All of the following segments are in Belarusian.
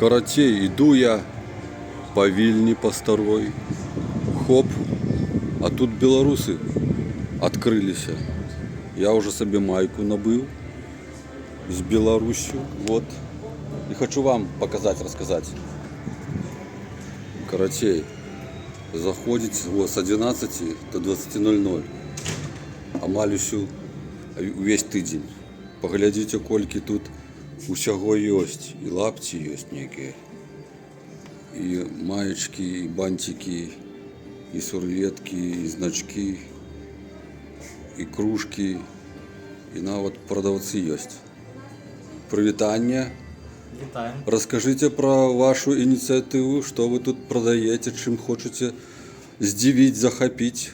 Короче, иду я по Вильне, по старой. Хоп, а тут белорусы открылись. Я уже себе майку набыл с Беларусью. Вот. И хочу вам показать, рассказать. Короче, заходите вот, с 11 до 20:00. Амаль весь тыдзень. Поглядзіце, колькі тут усяго ёсць. І лапці ёсць некія. І маечкі, і бантики, і сурветкі, і значки, і кружкі, і нават прадаўцы ёсць. Прывітанне. Вітаем. Расскажите про вашу инициативу, что вы тут продаете, чем хотите здивить, захопить.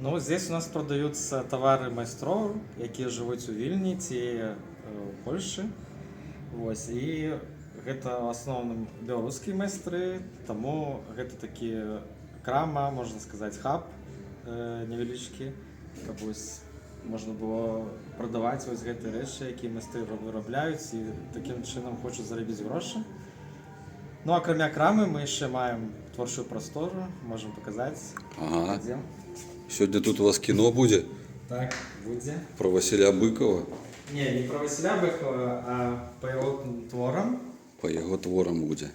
Ну, здесь у нас продаются товары майстроў, якія жывуць у Вільні ці ў Польшы. Вось. І гэта ў асноўным беларускія майстры, таму гэта такі крама, можна сказаць, хаб невялічкі, каб вось можна было прадаваць вось гэтыя рэчы, якія майстры вырабляюць і такім чынам хочуць зарабіць грошы. Ну, акрамя крамы мы яшчэ маем творчую прастору, можам паказаць. Ага. Ідзем. Сегодня тут у вас кино будет Так, будзе. про Василя Быкова. Не про Василя Быкова, а по его творам. По его творам будет.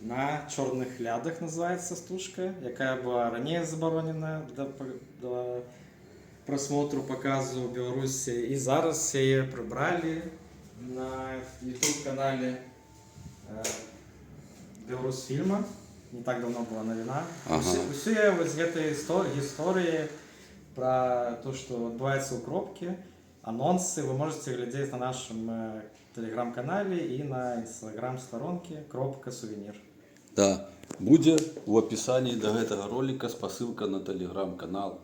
На чорных лядах называется стужка, якая была ранее забаронена для просмотру, показу в Беларуси. И зараз яе прибрали на YouTube-канале Беларусьфільма. Не так давно была новина. Ага. Усе вось гэтай гісторыі про то, что адбываецца ў кропкі, анонсы вы можете глядзець на нашем телеграм-канале и на инстаграм-сторонке Кропка Сувенир. Да, будет в описании до этого ролика посылка на телеграм-канал.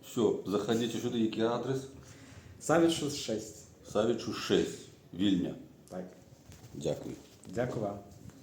Все, заходите сюда, який адрес? Савічу 6. Савічу 6, Вільня. Так. Дякую. Дякую вам.